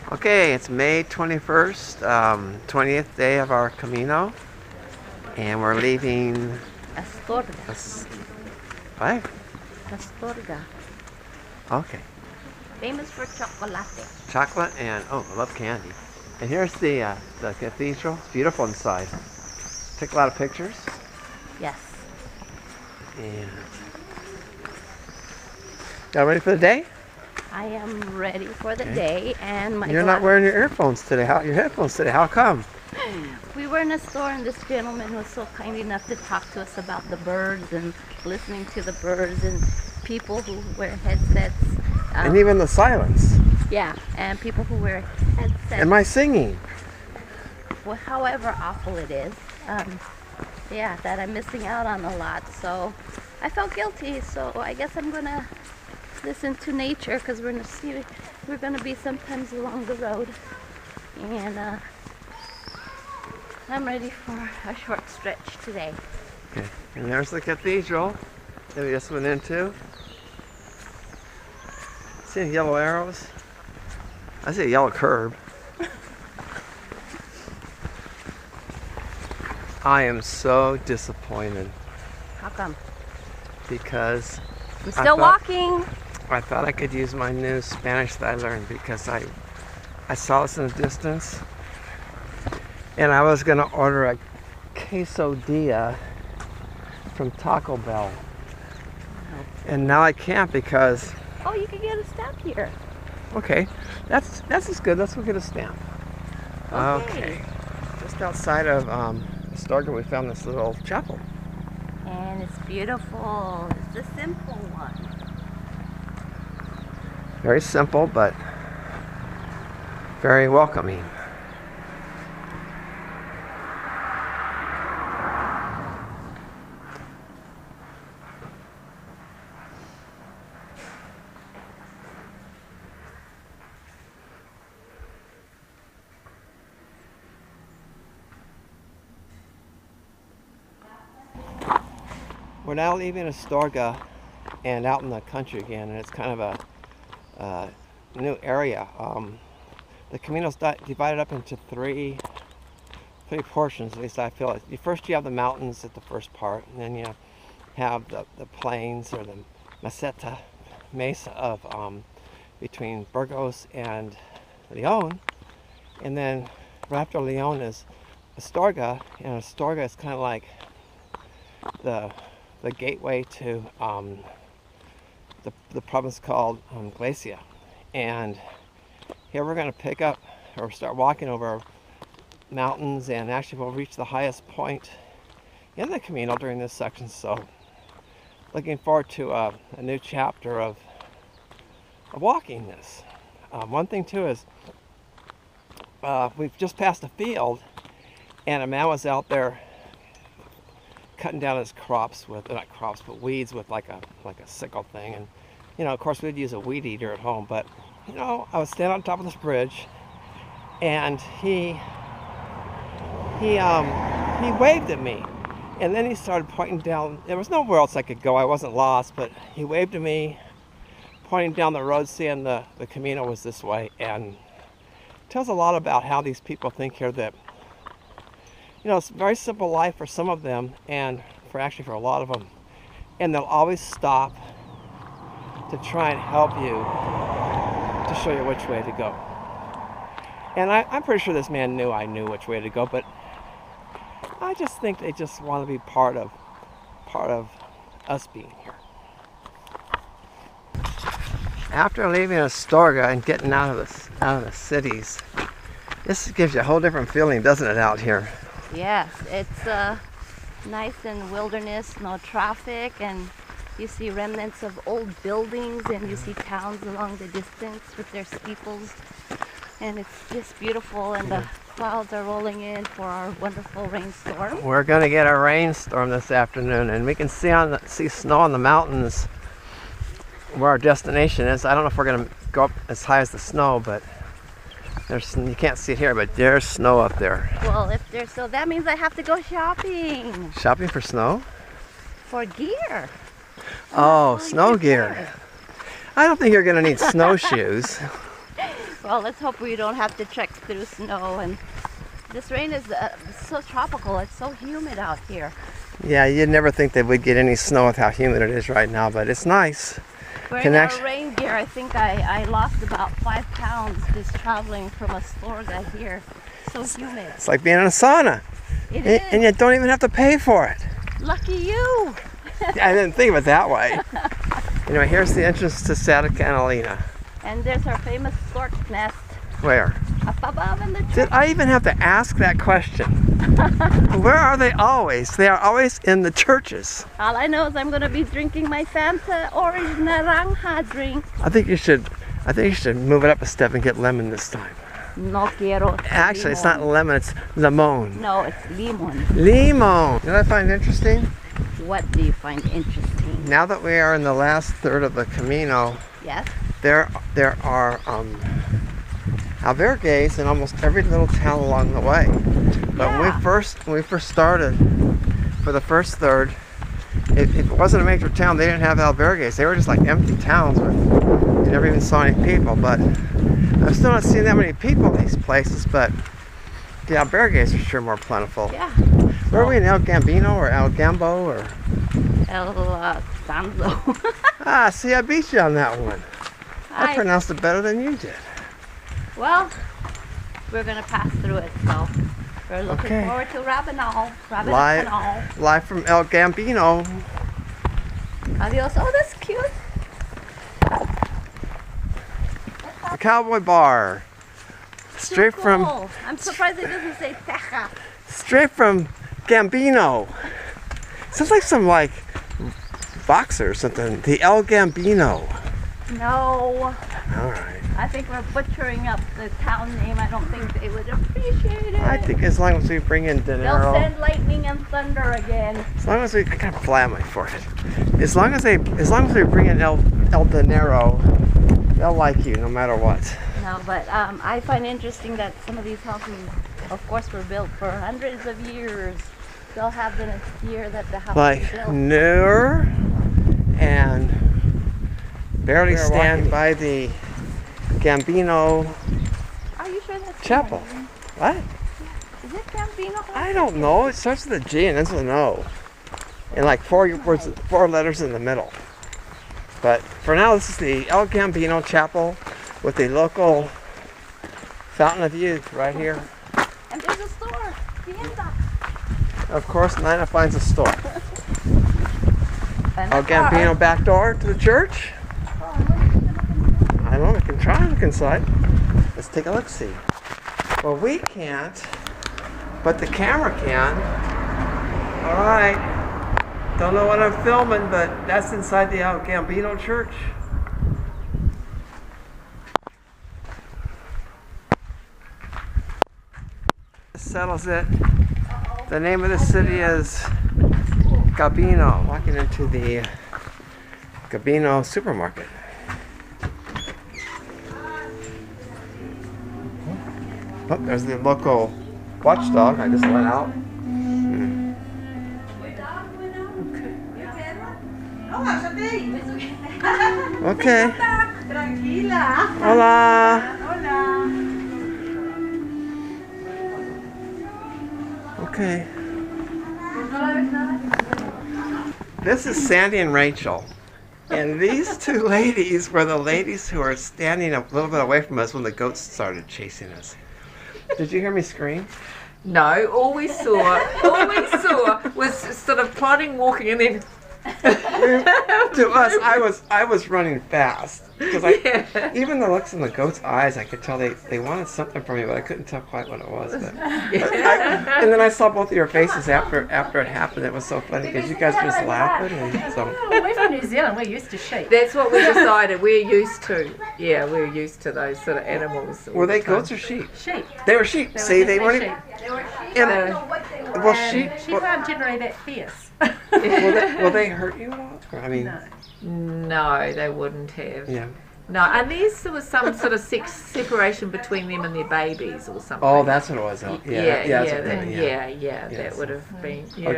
Okay, it's May 21st, 20th day of our Camino, and we're leaving Astorga. What? Astorga. Okay. Famous for chocolate. Chocolate and, oh, I love candy. And here's the cathedral. It's beautiful inside. Take a lot of pictures. Yes. And y'all ready for the day? I am ready for the day, and You're not wearing your earphones today. Your headphones today. How come? We were in a store, and this gentleman was so kind enough to talk to us about the birds and listening to the birds and people who wear headsets. And even the silence. Yeah, and people who wear headsets. Am I singing? Well, however awful it is, yeah, that I'm missing out on a lot. So I felt guilty. So I guess I'm gonna listen to nature, because we're gonna be sometimes along the road, and I'm ready for a short stretch today. Okay, and there's the cathedral that we just went into. See the yellow arrows? I see a yellow curb. I am so disappointed. How come? Because I'm still walking. I thought I could use my new Spanish that I learned, because I saw this in the distance, and I was going to order a quesadilla from Taco Bell. And now I can't because... Oh, you can get a stamp here. Okay, that's as good. Let's go get a stamp. Okay. Just outside of Astorga, we found this little chapel. And it's beautiful. It's a simple one. Very simple, but very welcoming. We're now leaving Astorga and out in the country again, and it's kind of a new area. The Camino's divided up into three portions, at least I feel it. First you have the mountains at the first part, and then you have the plains, or the mesa of between Burgos and Leon, and then right after Leon is Astorga, and Astorga is kind of like the gateway to the province called Galicia. And here we're going to pick up, or start walking over mountains, and actually we'll reach the highest point in the Camino during this section. So looking forward to a new chapter of walking this. One thing too is we've just passed a field, and a man was out there cutting down his crops with, not crops, but weeds with like a sickle thing. And you know, of course we'd use a weed eater at home, but you know, I was standing on top of this bridge, and he waved at me, and then he started pointing down. There was nowhere else I could go. I wasn't lost, but he waved at me, pointing down the road, saying the Camino was this way. And it tells a lot about how these people think here, that you know, it's a very simple life for some of them, and for a lot of them. And they'll always stop to try and help you, to show you which way to go. And I'm pretty sure this man knew I knew which way to go, but I just think they just want to be part of us being here. After leaving Astorga and getting out of the cities, this gives you a whole different feeling, doesn't it, out here? Yes, it's nice and wilderness, no traffic, and you see remnants of old buildings, and you see towns along the distance with their steeples, and it's just beautiful, and the clouds are rolling in for our wonderful rainstorm. We're going to get a rainstorm this afternoon, and we can see snow on the mountains where our destination is. I don't know if we're going to go up as high as the snow, but you can't see it here, but there's snow up there. Well, if there's snow, that means I have to go shopping. Shopping for snow? For gear. Oh, snow gear. I don't think you're going to need snowshoes. Well, let's hope we don't have to trek through snow. And this rain is so tropical. It's so humid out here. Yeah, you'd never think that we'd get any snow with how humid it is right now, but it's nice. Wearing our rain gear, I think I lost about 5 pounds just traveling from Astorga here. So humid. It's like being in a sauna. It is. And you don't even have to pay for it. Lucky you. I didn't think of it that way. Anyway, here's the entrance to Santa Catalina. And there's our famous stork nest. Where? Up above in the tree. Did I even have to ask that question? Where are they always? They are always in the churches. All I know is I'm going to be drinking my Fanta Orange Naranja drink. I think you should move it up a step and get lemon this time. No quiero. Actually, it's not lemon, it's limon. No, it's limon. Limon. You know what I find interesting? What do you find interesting? Now that we are in the last third of the Camino, Yes. there are albergues in almost every little town along the way. But when we first started, for the first third, if it wasn't a major town, they didn't have albergues. They were just like empty towns where you never even saw any people. But I've still not seen that many people in these places, but the albergues are sure more plentiful. Yeah. Where are we in El Gambino or El Gambo or? El Sanzo. Ah, see, I beat you on that one. I pronounced it better than you did. Well, we're going to pass through it, so we're looking forward to Rabanal. Live from El Gambino. Adios. Oh, that's cute. The Cowboy Bar. Straight cool. from. I'm surprised it doesn't say Teja. Straight from Gambino. Sounds like some boxer or something. The El Gambino. No. All right. I think we're butchering up the town name. I don't think they would appreciate it. I think as long as we bring in dinero. They'll send lightning and thunder again. As long as we kind of fly on my forehead. As long as we bring in El Dinero, they'll like you no matter what. No, but I find interesting that some of these houses, of course, were built for hundreds of years. They'll have the year that the house was built. Newer and barely stand by the Gambino Are you sure that's chapel. What? Is it Gambino? I don't know. It starts with a G and ends with an O. And like four letters in the middle. But for now, this is the El Gambino Chapel with the local Fountain of Youth right here. And there's a store. Tienda. Of course, Nina finds a store. El Gambino back door to the church. I don't know, we can try and look inside. Let's take a look-see. Well, we can't, but the camera can. All right. Don't know what I'm filming, but that's inside the El Gambino church. This settles it. The name of the city is Gabino. Walking into the Gabino supermarket. Oh, there's the local watchdog I just let out. Okay. Tranquila. Hola. Hola. Okay. This is Sandy and Rachel. And these two ladies were the ladies who were standing a little bit away from us when the goats started chasing us. Did you hear me scream? No, all we saw was sort of plodding, walking, and then To us, I was running fast because even the looks in the goat's eyes, I could tell they wanted something from me, but I couldn't tell quite what it was. But and then I saw both of your faces after it happened. It was so funny because you guys were just laughing. And so. Well, we're from New Zealand. We're used to sheep. That's what we decided. We're used to. Yeah, we're used to those sort of animals. Were they goats or sheep? Sheep. They were sheep. See, they weren't. Sheep. Well, sheep. Sheep aren't generally that fierce. Will they hurt you at all? I mean, No, they wouldn't have. yeah. No, unless there was some sort of separation between them and their babies or something. Oh, that's what it was. Oh, Yeah, Yes. that would have been. Yeah.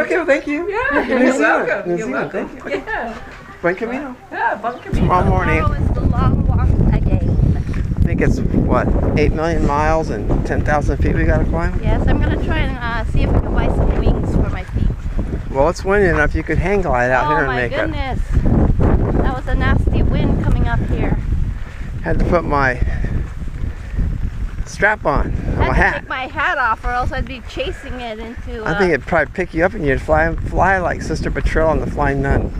Okay, well, thank you. Yeah, New you're Zealand. welcome. New You're Zealand, welcome. thank you. Yeah. Buen camino. Yeah, bon camino. Tomorrow morning. Tomorrow is the long walk again. I think it's, what, 8 million miles and 10,000 feet we gotta climb? Yes, I'm gonna try and see if I can buy some wings for my feet. Well, it's windy enough you could hang glide out here and make it. Oh my goodness. That was a nasty wind coming up here. Had to put my strap on, I my had to hat. take my hat off or else I'd be chasing it into... I think it'd probably pick you up and you'd fly like Sister Betrayal and the Flying Nun.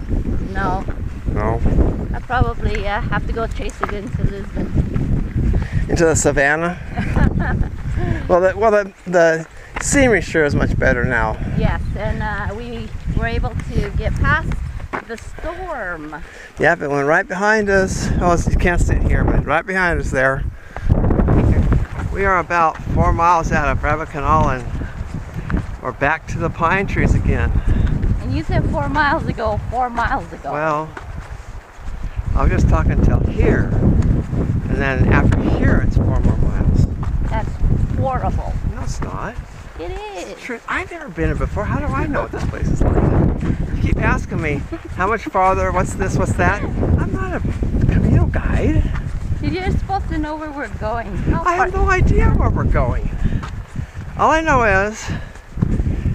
No. No. I probably have to go chase it into Lisbon. Into the savannah? well, the scenery sure is much better now. Yes, and we were able to get past the storm. Yep, it went right behind us. Oh, you can't see it here, but right behind us there. We are about 4 miles out of Rabanal and we're back to the pine trees again. And you said 4 miles ago, 4 miles ago. Well, I was just talking till here, and then after here it's 4 more miles. That's horrible. No, it's not. It is. It's true. I've never been here before. How do I know what this place is like? You keep asking me, how much farther, what's this, what's that? I'm not a Camino guide. You're supposed to know where we're going. I have no idea where we're going. All I know is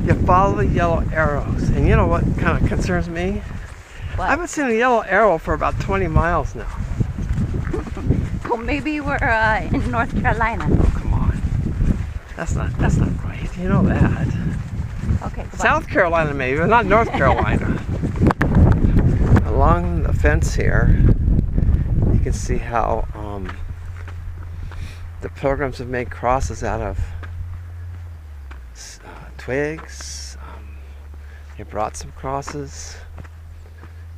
you follow the yellow arrows. And you know what kind of concerns me? What? I haven't seen a yellow arrow for about 20 miles now. Well, maybe we're in North Carolina. Oh, come on. That's not right. You know that. Okay, goodbye. South Carolina maybe, but not North Carolina. Along the fence here, you can see how the pilgrims have made crosses out of twigs. They brought some crosses.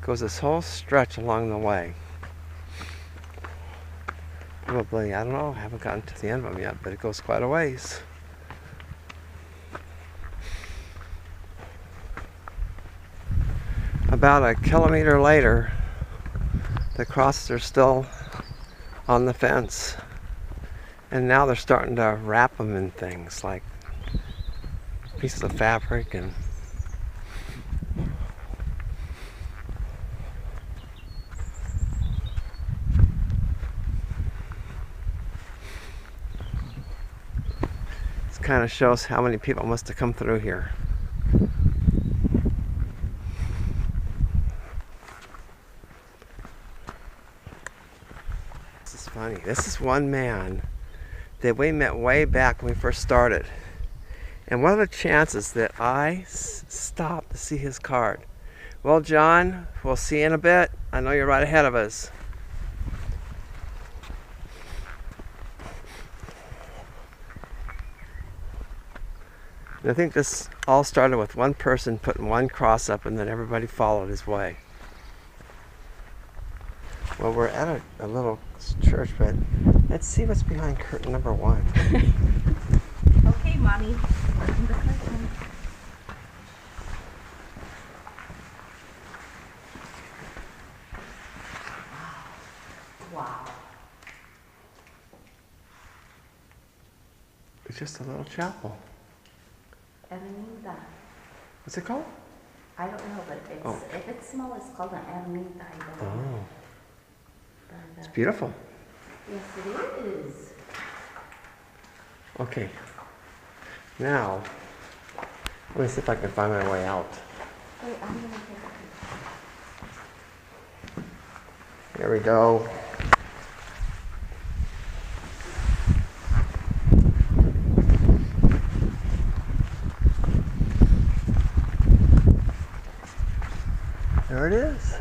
Goes this whole stretch along the way. Probably, I don't know, I haven't gotten to the end of them yet, but it goes quite a ways. About a kilometer later, the crosses are still on the fence, and now they're starting to wrap them in things like pieces of fabric and this kind of shows how many people must have come through here. Funny. This is one man that we met way back when we first started. And what are the chances that I stopped to see his card? Well, John, we'll see you in a bit. I know you're right ahead of us. And I think this all started with one person putting one cross up and then everybody followed his way. Well, we're at a little church, but let's see what's behind curtain number 1. Okay, Mommy. Open the curtain. Wow. It's just a little chapel. Ermita. What's it called? I don't know, but if it's small, it's called an ermita. I don't know. Oh, But, it's beautiful. yes, it is. Okay. Now, let me see if I can find my way out. Wait, I'm gonna take a Here we go. There it is.